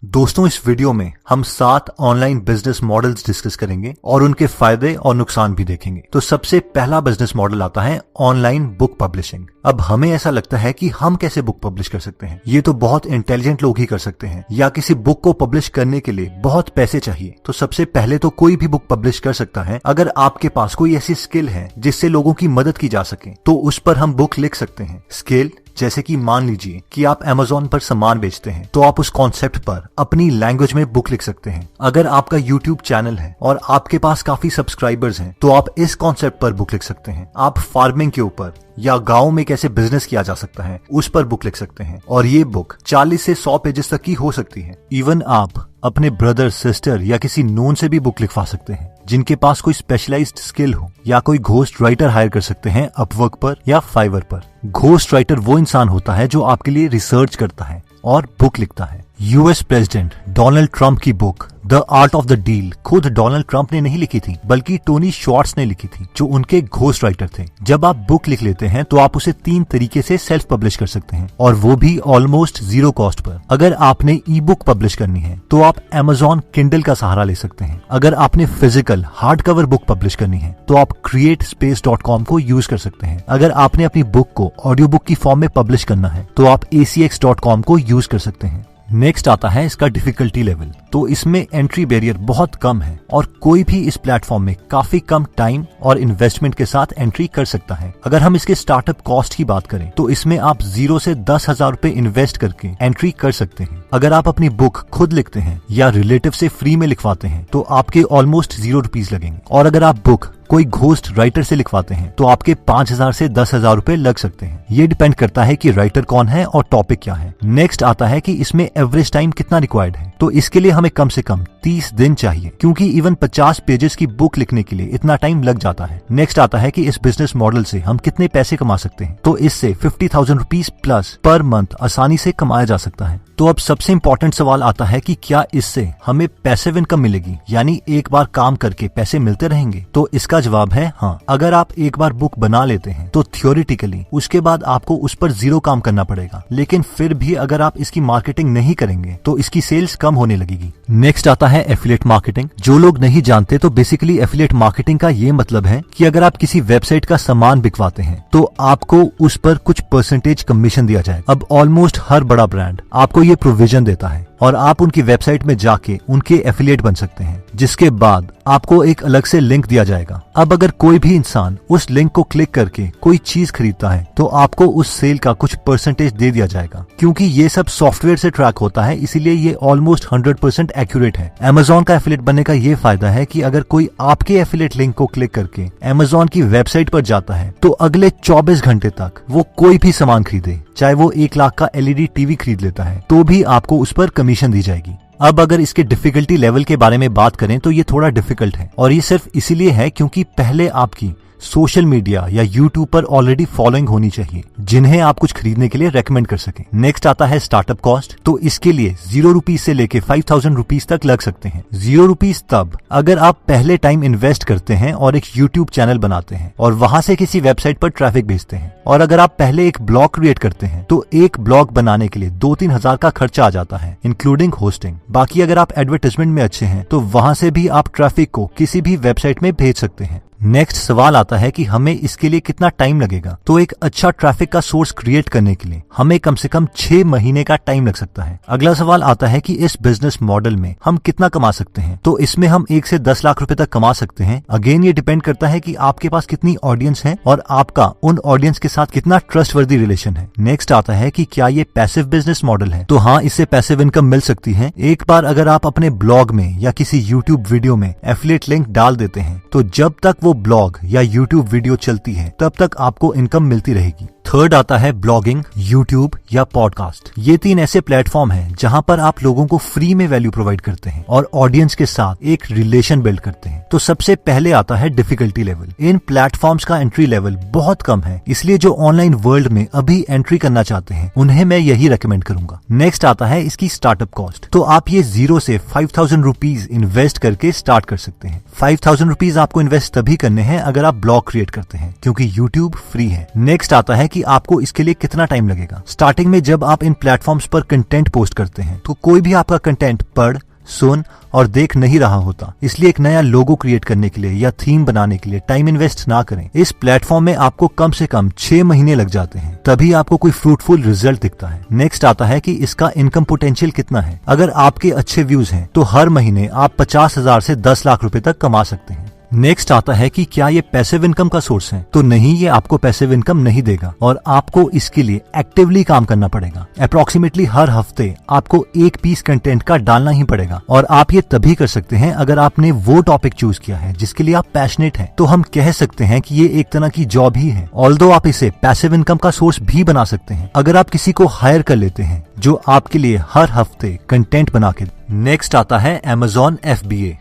दोस्तों, इस वीडियो में हम 7 ऑनलाइन बिजनेस मॉडल्स डिस्कस करेंगे और उनके फायदे और नुकसान भी देखेंगे। तो सबसे पहला बिजनेस मॉडल आता है ऑनलाइन बुक पब्लिशिंग। अब हमें ऐसा लगता है कि हम कैसे बुक पब्लिश कर सकते हैं, ये तो बहुत इंटेलिजेंट लोग ही कर सकते हैं, या किसी बुक को पब्लिश करने के लिए बहुत पैसे चाहिए। तो सबसे पहले तो कोई भी बुक पब्लिश कर सकता है अगर आपके पास कोई ऐसी स्किल है जिससे लोगों की मदद की जा सके, तो उस पर हम बुक लिख सकते हैं। स्किल जैसे कि मान लीजिए कि आप Amazon पर सामान बेचते हैं, तो आप उस कॉन्सेप्ट पर अपनी लैंग्वेज में बुक लिख सकते हैं। अगर आपका YouTube चैनल है और आपके पास काफी सब्सक्राइबर्स हैं, तो आप इस कॉन्सेप्ट पर बुक लिख सकते हैं। आप फार्मिंग के ऊपर या गांव में कैसे बिजनेस किया जा सकता है उस पर बुक लिख सकते हैं, और ये बुक 40 से 100 पेजेस तक की हो सकती है। इवन आप अपने ब्रदर, सिस्टर या किसी नोन से भी बुक लिखवा सकते हैं जिनके पास कोई स्पेशलाइज्ड स्किल हो, या कोई घोस्ट राइटर हायर कर सकते हैं अपवर्क पर या फाइवर पर। घोस्ट राइटर वो इंसान होता है जो आपके लिए रिसर्च करता है और बुक लिखता है। यूएस प्रेसिडेंट डोनाल्ड ट्रंप की book the art of the deal खुद डोनाल्ड ट्रंप ने नहीं लिखी थी, बल्कि टोनी श्वार्ट्ज ने लिखी थी, जो उनके घोस्ट राइटर थे। जब आप बुक लिख लेते हैं तो आप उसे 3 तरीके से सेल्फ पब्लिश कर सकते हैं, और वो भी ऑलमोस्ट 0 कॉस्ट पर। अगर आपने ई बुक पब्लिश करनी है तो आप Amazon किंडल का सहारा ले सकते हैं। अगर आपने physical hard cover book publish करनी है तो आप createspace.com को यूज कर सकते हैं। अगर आपने अपनी बुक को ऑडियो बुक की फॉर्म में पब्लिश करना है तो आप acx.com को यूज कर सकते हैं। नेक्स्ट आता है इसका डिफिकल्टी लेवल। तो इसमें एंट्री बैरियर बहुत कम है और कोई भी इस प्लेटफॉर्म में काफी कम टाइम और इन्वेस्टमेंट के साथ एंट्री कर सकता है। अगर हम इसके स्टार्टअप कॉस्ट की बात करें तो इसमें आप 0 से 10,000 रुपए इन्वेस्ट करके एंट्री कर सकते हैं। अगर आप अपनी बुक खुद लिखते हैं या रिलेटिव से फ्री में लिखवाते हैं तो आपके ऑलमोस्ट 0 रुपीज लगेंगे, और अगर आप बुक कोई घोस्ट राइटर से लिखवाते हैं तो आपके 5,000 से 10,000 रुपए लग सकते हैं। ये डिपेंड करता है कि राइटर कौन है और टॉपिक क्या है। नेक्स्ट आता है कि इसमें एवरेज टाइम कितना रिक्वायर्ड है। तो इसके लिए हमें कम से कम 30 दिन चाहिए, क्योंकि इवन 50 पेजेस की बुक लिखने के लिए इतना टाइम लग जाता है। नेक्स्ट आता है कि इस बिजनेस मॉडल से हम कितने पैसे कमा सकते हैं। तो इससे 50,000 रुपीज प्लस पर मंथ आसानी से कमाया जा सकता है। तो अब सबसे इम्पोर्टेंट सवाल आता है कि क्या इससे हमें पैसिव इनकम मिलेगी, यानी एक बार काम करके पैसे मिलते रहेंगे। तो इसका जवाब है हाँ। अगर आप एक बार बुक बना लेते हैं तो थियोरिटिकली उसके बाद आपको उस पर 0 काम करना पड़ेगा, लेकिन फिर भी अगर आप इसकी मार्केटिंग नहीं करेंगे तो इसकी सेल्स कम होने लगेगी। नेक्स्ट आता है एफिलिएट मार्केटिंग। जो लोग नहीं जानते तो बेसिकली एफिलिएट मार्केटिंग का ये मतलब है कि अगर आप किसी वेबसाइट का सामान बिकवाते हैं तो आपको उस पर कुछ परसेंटेज कमीशन दिया जाएगा। अब ऑलमोस्ट हर बड़ा ब्रांड आपको ये प्रोविजन देता है और आप उनकी वेबसाइट में जाके उनके एफिलिएट बन सकते हैं, जिसके बाद आपको एक अलग से लिंक दिया जाएगा। अब अगर कोई भी इंसान उस लिंक को क्लिक करके कोई चीज खरीदता है तो आपको उस सेल का कुछ परसेंटेज दे दिया जाएगा। क्योंकि ये सब सॉफ्टवेयर से ट्रैक होता है, इसीलिए ये ऑलमोस्ट 100% एक्यूरेट है। Amazon का एफिलिएट बनने का ये फायदा है कि अगर कोई आपके एफिलिएट लिंक को क्लिक करके Amazon की वेबसाइट पर जाता है तो अगले 24 घंटे तक वो कोई भी सामान खरीदे, चाहे वो 1 लाख का LED टीवी खरीद लेता है, तो भी आपको उस पर कमीशन दी जाएगी। अब अगर इसके डिफिकल्टी लेवल के बारे में बात करें तो ये थोड़ा डिफिकल्ट है, और ये सिर्फ इसीलिए है क्योंकि पहले आपकी सोशल मीडिया या यूट्यूब पर ऑलरेडी फॉलोइंग होनी चाहिए जिन्हें आप कुछ खरीदने के लिए रेकमेंड कर सकें। नेक्स्ट आता है स्टार्टअप कॉस्ट। तो इसके लिए 0 रुपीज से लेके 5,000 रुपीज तक लग सकते हैं। 0 रुपीज तब अगर आप पहले टाइम इन्वेस्ट करते हैं और एक यूट्यूब चैनल बनाते हैं और वहां से किसी वेबसाइट पर ट्रैफिक भेजते हैं, और अगर आप पहले एक ब्लॉग क्रिएट करते हैं तो एक ब्लॉग बनाने के लिए 2-3 हजार का खर्चा आ जाता है, इंक्लूडिंग होस्टिंग। बाकी अगर आप एडवर्टाइजमेंट में अच्छे हैं तो वहां से भी आप ट्रैफिक को किसी भी वेबसाइट में भेज सकते हैं। नेक्स्ट सवाल आता है कि हमें इसके लिए कितना टाइम लगेगा। तो एक अच्छा ट्रैफिक का सोर्स क्रिएट करने के लिए हमें कम से कम 6 महीने का टाइम लग सकता है। अगला सवाल आता है कि इस बिजनेस मॉडल में हम कितना कमा सकते हैं। तो इसमें हम 1 से 10 लाख रुपए तक कमा सकते हैं। अगेन ये डिपेंड करता है कि आपके पास कितनी ऑडियंस है और आपका उन ऑडियंस के साथ कितना ट्रस्टवर्दी रिलेशन है। नेक्स्ट आता है कि क्या ये पैसिव बिजनेस मॉडल है। तो हाँ, इससे पैसिव इनकम मिल सकती है। एक बार अगर आप अपने ब्लॉग में या किसी यूट्यूब वीडियो में एफिलिएट लिंक डाल देते हैं तो जब तक वो ब्लॉग या यूट्यूब वीडियो चलती है तब तक आपको इनकम मिलती रहेगी। थर्ड आता है ब्लॉगिंग, यूट्यूब या पॉडकास्ट। ये 3 ऐसे प्लेटफॉर्म हैं जहां पर आप लोगों को फ्री में वैल्यू प्रोवाइड करते हैं और ऑडियंस के साथ एक रिलेशन बिल्ड करते हैं। तो सबसे पहले आता है डिफिकल्टी लेवल। इन प्लेटफॉर्म्स का एंट्री लेवल बहुत कम है, इसलिए जो ऑनलाइन वर्ल्ड में अभी एंट्री करना चाहते हैं उन्हें मैं यही रेकमेंड करूंगा। नेक्स्ट आता है इसकी स्टार्टअप कॉस्ट। तो आप ये 0 से 5,000 रुपीज इन्वेस्ट करके स्टार्ट कर सकते हैं। 5,000 रुपीज आपको इन्वेस्ट तभी करने हैं अगर आप ब्लॉग क्रिएट करते हैं, क्योंकि यूट्यूब फ्री है। नेक्स्ट आता है कि आपको इसके लिए कितना टाइम लगेगा। स्टार्टिंग में जब आप इन प्लेटफॉर्म्स पर कंटेंट पोस्ट करते हैं तो कोई भी आपका कंटेंट पढ़, सुन और देख नहीं रहा होता, इसलिए एक नया लोगो क्रिएट करने के लिए या थीम बनाने के लिए टाइम इन्वेस्ट ना करें। इस प्लेटफॉर्म में आपको कम से कम 6 महीने लग जाते हैं, तभी आपको कोई फ्रूटफुल रिजल्ट दिखता है। नेक्स्ट आता है कि इसका इनकम पोटेंशियल कितना है। अगर आपके अच्छे व्यूज हैं तो हर महीने आप 50,000 से 10 लाख रुपए तक कमा सकते हैं। नेक्स्ट आता है कि क्या ये पैसिव इनकम का सोर्स है। तो नहीं, ये आपको पैसिव इनकम नहीं देगा और आपको इसके लिए एक्टिवली काम करना पड़ेगा। अप्रोक्सीमेटली हर हफ्ते आपको एक पीस कंटेंट का डालना ही पड़ेगा और आप ये तभी कर सकते हैं अगर आपने वो टॉपिक चूज किया है जिसके लिए आप पैशनेट हैं। तो हम कह सकते हैं कि ये एक तरह की जॉब ही है, ऑल्दो आप इसे पैसिव इनकम का सोर्स भी बना सकते हैं अगर आप किसी को हायर कर लेते हैं जो आपके लिए हर हफ्ते कंटेंट बना के। नेक्स्ट आता है Amazon FBA।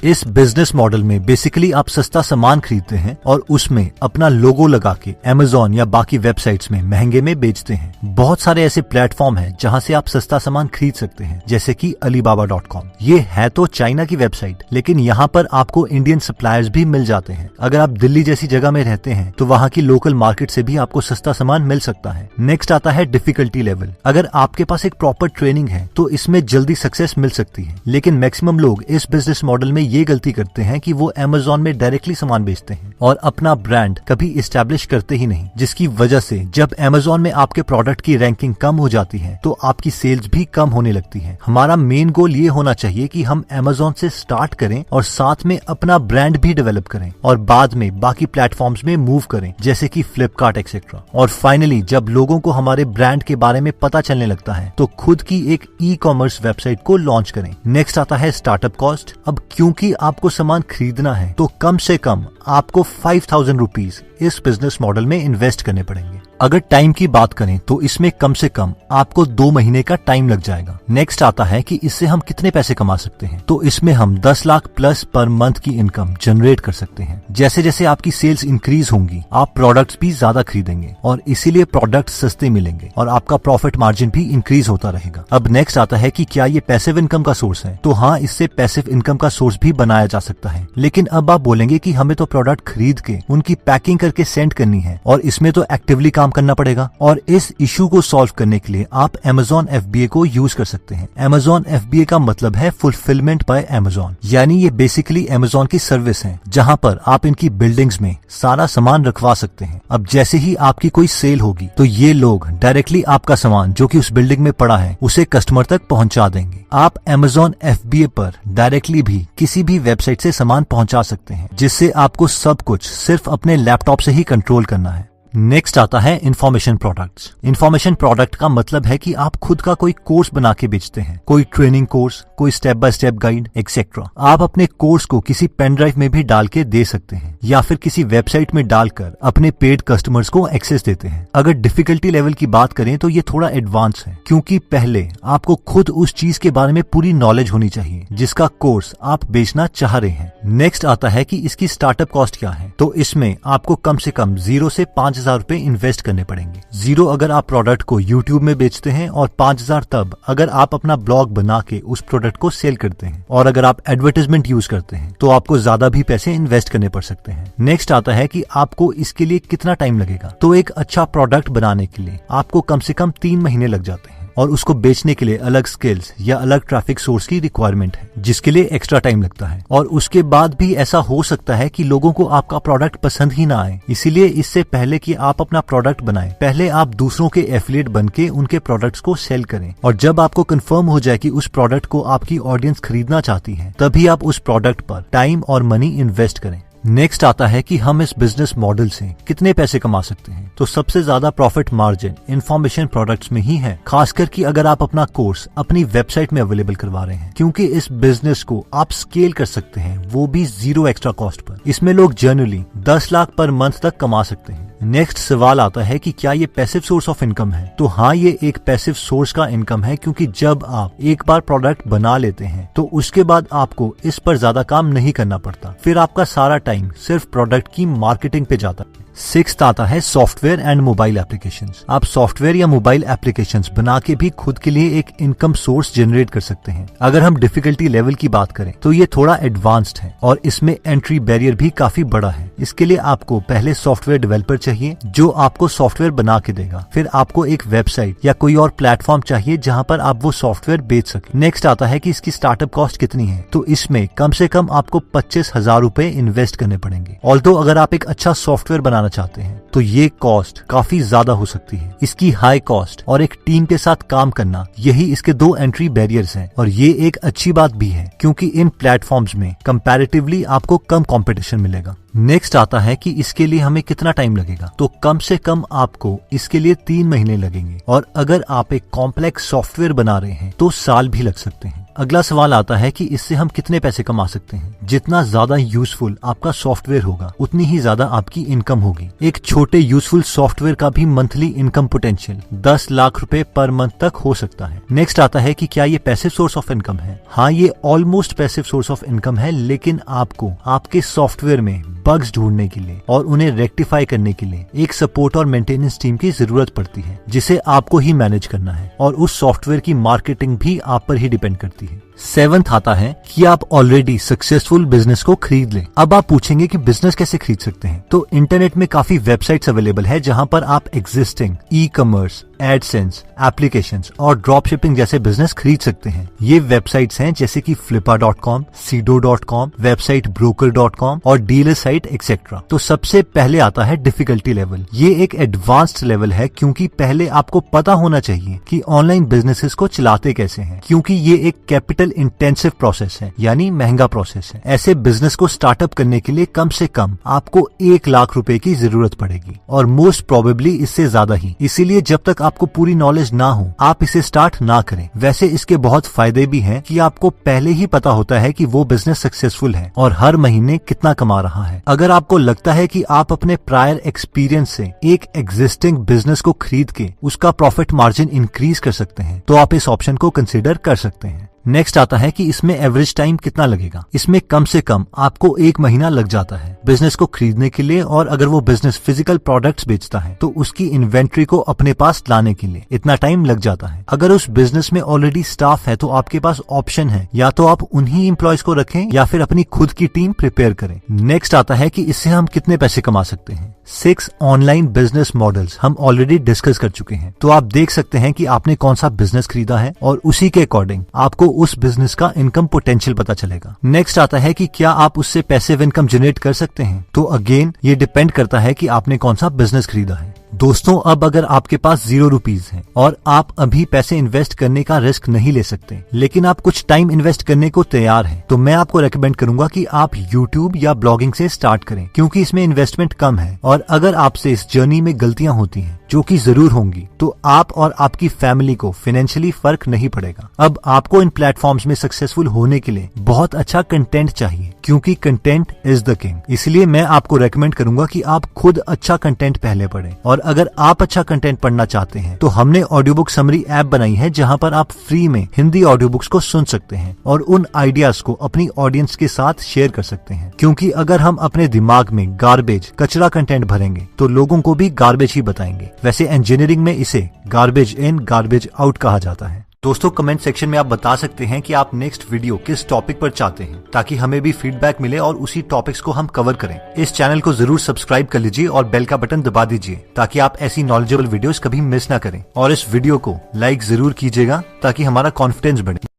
इस बिजनेस मॉडल में बेसिकली आप सस्ता सामान खरीदते हैं और उसमें अपना लोगो लगा के Amazon या बाकी वेबसाइट्स में महंगे में बेचते हैं। बहुत सारे ऐसे प्लेटफॉर्म हैं जहां से आप सस्ता सामान खरीद सकते हैं, जैसे कि Alibaba.com। ये है तो चाइना की वेबसाइट, लेकिन यहाँ पर आपको इंडियन सप्लायर्स भी मिल जाते हैं। अगर आप दिल्ली जैसी जगह में रहते हैं तो वहाँ की लोकल मार्केट से भी आपको सस्ता सामान मिल सकता है। नेक्स्ट आता है डिफिकल्टी लेवल। अगर आपके पास एक प्रॉपर ट्रेनिंग है तो इसमें जल्दी सक्सेस मिल सकती है, लेकिन मैक्सिमम लोग इस बिजनेस मॉडल में ये गलती करते हैं कि वो Amazon में डायरेक्टली सामान बेचते हैं और अपना ब्रांड कभी इस्टेब्लिश करते ही नहीं, जिसकी वजह से जब Amazon में आपके प्रोडक्ट की रैंकिंग कम हो जाती है तो आपकी सेल्स भी कम होने लगती है। हमारा मेन गोल ये होना चाहिए कि हम Amazon से स्टार्ट करें और साथ में अपना ब्रांड भी डेवलप करें और बाद में बाकी प्लेटफॉर्म्स में मूव करें, जैसे कि फ्लिपकार्ट एक्सेट्रा। और फाइनली जब लोगों को हमारे ब्रांड के बारे में पता चलने लगता है तो खुद की एक ई-कॉमर्स वेबसाइट को लॉन्च करें। नेक्स्ट आता है स्टार्टअप कॉस्ट। अब क्योंकि आपको सामान खरीदना है तो कम से कम आपको 5,000 रुपीज इस बिजनेस मॉडल में इन्वेस्ट करने पड़ेंगे। अगर टाइम की बात करें तो इसमें कम से कम आपको 2 महीने का टाइम लग जाएगा। नेक्स्ट आता है कि इससे हम कितने पैसे कमा सकते हैं। तो इसमें हम 10 लाख प्लस पर मंथ की इनकम जनरेट कर सकते हैं। जैसे जैसे आपकी सेल्स इंक्रीज होंगी आप प्रोडक्ट्स भी ज्यादा खरीदेंगे और इसीलिए प्रोडक्ट सस्ते मिलेंगे और आपका प्रॉफिट मार्जिन भी इंक्रीज होता रहेगा। अब नेक्स्ट आता है कि क्या ये पैसिव इनकम का सोर्स है। तो हाँ, इससे पैसिव इनकम का सोर्स भी बनाया जा सकता है, लेकिन अब आप बोलेंगे कि हमें तो प्रोडक्ट खरीद के उनकी पैकिंग करके सेंड करनी है और इसमें तो एक्टिवली काम करना पड़ेगा। और इस इशू को सॉल्व करने के लिए आप Amazon FBA को यूज कर सकते हैं। Amazon FBA का मतलब है फुलफिलमेंट बाय Amazon, यानी ये बेसिकली Amazon की सर्विस है जहां पर आप इनकी बिल्डिंग्स में सारा सामान रखवा सकते हैं। अब जैसे ही आपकी कोई सेल होगी तो ये लोग डायरेक्टली आपका सामान जो कि उस बिल्डिंग में पड़ा है उसे कस्टमर तक पहुंचा देंगे। आप Amazon FBA पर डायरेक्टली भी किसी भी वेबसाइट से सामान पहुंचा सकते हैं, जिससे आपको सब कुछ सिर्फ अपने लैपटॉप से ही कंट्रोल करना है। नेक्स्ट आता है इंफॉर्मेशन प्रोडक्ट्स। इंफॉर्मेशन प्रोडक्ट का मतलब है कि आप खुद का कोई कोर्स बना के बेचते हैं, कोई ट्रेनिंग कोर्स, कोई step by step guide etcetera. आप अपने कोर्स को किसी पेन ड्राइव में भी डाल के दे सकते हैं या फिर किसी वेबसाइट में डालकर अपने पेड कस्टमर्स को एक्सेस देते हैं। अगर डिफिकल्टी लेवल की बात करें तो ये थोड़ा एडवांस है, क्योंकि पहले आपको खुद उस चीज के बारे में पूरी नॉलेज होनी चाहिए जिसका कोर्स आप बेचना चाह रहे हैं। नेक्स्ट आता है कि इसकी स्टार्टअप कॉस्ट क्या है। तो इसमें आपको कम से कम 0 से 5,000 रुपए इन्वेस्ट करने पड़ेंगे। 0 अगर आप प्रोडक्ट को YouTube में बेचते हैं और 5,000 तब अगर आप अपना ब्लॉग बना के उस प्रोडक्ट को सेल करते हैं। और अगर आप एडवर्टाइजमेंट यूज करते हैं तो आपको ज्यादा भी पैसे इन्वेस्ट करने पड़ सकते हैं। नेक्स्ट आता है कि आपको इसके लिए कितना टाइम लगेगा। तो एक अच्छा प्रोडक्ट बनाने के लिए आपको कम से कम 3 महीने लग जाते हैं और उसको बेचने के लिए अलग स्किल्स या अलग ट्रैफिक सोर्स की रिक्वायरमेंट है, जिसके लिए एक्स्ट्रा टाइम लगता है। और उसके बाद भी ऐसा हो सकता है कि लोगों को आपका प्रोडक्ट पसंद ही ना आए। इसीलिए इससे पहले कि आप अपना प्रोडक्ट बनाएं, पहले आप दूसरों के एफिलिएट बन के उनके प्रोडक्ट्स को सेल करें। और जब आपको कंफर्म हो जाए कि उस प्रोडक्ट को आपकी ऑडियंस खरीदना चाहती है, तभी आप उस प्रोडक्ट पर टाइम और मनी इन्वेस्ट करें। नेक्स्ट आता है कि हम इस बिजनेस मॉडल से कितने पैसे कमा सकते हैं। तो सबसे ज्यादा प्रॉफिट मार्जिन इंफॉर्मेशन प्रोडक्ट्स में ही है, खासकर कि अगर आप अपना कोर्स अपनी वेबसाइट में अवेलेबल करवा रहे हैं, क्योंकि इस बिजनेस को आप स्केल कर सकते हैं, वो भी 0 एक्स्ट्रा कॉस्ट पर। इसमें लोग जनरली 10 लाख पर मंथ तक कमा सकते हैं। नेक्स्ट सवाल आता है कि क्या ये पैसिव सोर्स ऑफ इनकम है। तो हाँ, ये एक पैसिव सोर्स का इनकम है, क्योंकि जब आप एक बार प्रोडक्ट बना लेते हैं तो उसके बाद आपको इस पर ज्यादा काम नहीं करना पड़ता। फिर आपका सारा टाइम सिर्फ प्रोडक्ट की मार्केटिंग पे जाता है। सिक्स्थ आता है सॉफ्टवेयर एंड मोबाइल एप्लीकेशंस। आप सॉफ्टवेयर या मोबाइल एप्लीकेशंस बना के भी खुद के लिए एक इनकम सोर्स जनरेट कर सकते हैं। अगर हम डिफिकल्टी लेवल की बात करें तो ये थोड़ा एडवांस्ड है और इसमें एंट्री बैरियर भी काफी बड़ा है। इसके लिए आपको पहले सॉफ्टवेयर डेवलपर चाहिए जो आपको सॉफ्टवेयर बना के देगा। फिर आपको एक वेबसाइट या कोई और प्लेटफॉर्म चाहिए जहां पर आप वो सॉफ्टवेयर बेच सके। नेक्स्ट आता है कि इसकी स्टार्टअप कॉस्ट कितनी है। तो इसमें कम से कम आपको 25,000 रुपए इन्वेस्ट करने पड़ेंगे। ऑल्दो अगर आप एक अच्छा सॉफ्टवेयर बनाना चाहते हैं तो ये कॉस्ट काफी ज्यादा हो सकती है। इसकी हाई कॉस्ट और एक टीम के साथ काम करना, यही इसके दो एंट्री बैरियर्स हैं। और ये एक अच्छी बात भी है क्योंकि इन प्लेटफॉर्म्स में कंपैरेटिवली आपको कम कंपटीशन मिलेगा। नेक्स्ट आता है कि इसके लिए हमें कितना टाइम लगेगा। तो कम से कम आपको इसके लिए 3 महीने लगेंगे और अगर आप एक कॉम्प्लेक्स सॉफ्टवेयर बना रहे हैं तो साल भी लग सकते हैं। अगला सवाल आता है कि इससे हम कितने पैसे कमा सकते हैं। जितना ज्यादा यूजफुल आपका सॉफ्टवेयर होगा उतनी ही ज्यादा आपकी इनकम होगी। एक छोटे यूजफुल सॉफ्टवेयर का भी मंथली इनकम पोटेंशियल 10 लाख रुपए पर मंथ तक हो सकता है। नेक्स्ट आता है कि क्या ये पैसिव सोर्स ऑफ इनकम है। हाँ, ये almost passive source of income है, लेकिन आपको आपके सॉफ्टवेयर में बग्स ढूंढने के लिए और उन्हें रेक्टिफाई करने के लिए एक सपोर्ट और मेंटेनेंस टीम की जरूरत पड़ती है जिसे आपको ही मैनेज करना है और उस सॉफ्टवेयर की मार्केटिंग भी आप पर ही डिपेंड करती है। 7th आता है कि आप ऑलरेडी सक्सेसफुल बिजनेस को खरीद लें। अब आप पूछेंगे कि बिजनेस कैसे खरीद सकते हैं। तो इंटरनेट में काफी वेबसाइट्स अवेलेबल है जहां पर आप existing e commerce, AdSense, applications और ड्रॉप शिपिंग जैसे बिजनेस खरीद सकते हैं। ये वेबसाइट्स हैं जैसे कि flippa.com, sedo.com, वेबसाइट broker.com और डीलर साइट एक्सेट्रा। तो सबसे पहले आता है डिफिकल्टी लेवल। ये एक एडवांस्ड लेवल है क्योंकि पहले आपको पता होना चाहिए कि ऑनलाइन बिजनेसेस को चलाते कैसे हैं, क्योंकि ये एक कैपिटल इंटेंसिव प्रोसेस है, यानी महंगा प्रोसेस है। ऐसे बिजनेस को स्टार्टअप करने के लिए कम से कम आपको 1 लाख रुपए की जरूरत पड़ेगी और मोस्ट प्रोबेबली इससे ज्यादा ही। इसीलिए जब तक आपको पूरी नॉलेज ना हो आप इसे स्टार्ट ना करें। वैसे इसके बहुत फायदे भी हैं कि आपको पहले ही पता होता है कि वो बिजनेस सक्सेसफुल है और हर महीने कितना कमा रहा है। अगर आपको लगता है कि आप अपने प्रायर एक्सपीरियंस से एक एग्जिस्टिंग बिजनेस को खरीद के उसका प्रॉफिट मार्जिन इंक्रीज कर सकते हैं तो आप इस ऑप्शन को कंसिडर कर सकते हैं। नेक्स्ट आता है कि इसमें एवरेज टाइम कितना लगेगा। इसमें कम से कम आपको 1 महीना लग जाता है बिजनेस को खरीदने के लिए, और अगर वो बिजनेस फिजिकल प्रोडक्ट्स बेचता है तो उसकी इन्वेंट्री को अपने पास लाने के लिए इतना टाइम लग जाता है। अगर उस बिजनेस में ऑलरेडी स्टाफ है तो आपके पास ऑप्शन है, या तो आप उन्हीं एम्प्लॉयज को रखें या फिर अपनी खुद की टीम प्रिपेयर करें। नेक्स्ट आता है कि इससे हम कितने पैसे कमा सकते हैं। 6 ऑनलाइन बिजनेस मॉडल्स हम ऑलरेडी डिस्कस कर चुके हैं, तो आप देख सकते हैं कि आपने कौन सा बिजनेस खरीदा है और उसी के अकॉर्डिंग आपको उस बिजनेस का इनकम पोटेंशियल पता चलेगा। नेक्स्ट आता है कि क्या आप उससे पैसिव इनकम जनरेट कर सकते हैं। तो अगेन ये डिपेंड करता है कि आपने कौन सा बिजनेस खरीदा है। दोस्तों, अब अगर आपके पास 0 रुपीज है और आप अभी पैसे इन्वेस्ट करने का रिस्क नहीं ले सकते, लेकिन आप कुछ टाइम इन्वेस्ट करने को तैयार हैं, तो मैं आपको रेकमेंड करूंगा कि आप YouTube या ब्लॉगिंग से स्टार्ट करें, क्योंकि इसमें इन्वेस्टमेंट कम है। और अगर आपसे इस जर्नी में गलतियां होती हैं, जो कि जरूर होंगी, तो आप और आपकी फैमिली को फाइनेंशियली फर्क नहीं पड़ेगा। अब आपको इन प्लेटफॉर्म्स में सक्सेसफुल होने के लिए बहुत अच्छा कंटेंट चाहिए, क्योंकि कंटेंट इज द किंग। इसलिए मैं आपको रेकमेंड करूंगा कि आप खुद अच्छा कंटेंट पहले पढ़ें, और अगर आप अच्छा कंटेंट पढ़ना चाहते हैं तो हमने ऑडियो बुक समरी ऐप बनाई है जहां पर आप फ्री में हिंदी ऑडियो बुक्स को सुन सकते हैं और उन आइडियाज को अपनी ऑडियंस के साथ शेयर कर सकते हैं। क्योंकि अगर हम अपने दिमाग में गार्बेज, कचरा कंटेंट भरेंगे तो लोगों को भी गार्बेज ही बताएंगे। वैसे इंजीनियरिंग में इसे गार्बेज इन गार्बेज आउट कहा जाता है। दोस्तों, कमेंट सेक्शन में आप बता सकते हैं कि आप नेक्स्ट वीडियो किस टॉपिक पर चाहते हैं, ताकि हमें भी फीडबैक मिले और उसी टॉपिक्स को हम कवर करें। इस चैनल को जरूर सब्सक्राइब कर लीजिए और बेल का बटन दबा दीजिए, ताकि आप ऐसी नॉलेजेबल वीडियोस कभी मिस ना करें। और इस वीडियो को लाइक जरूर कीजिएगा ताकि हमारा कॉन्फिडेंस बढ़े।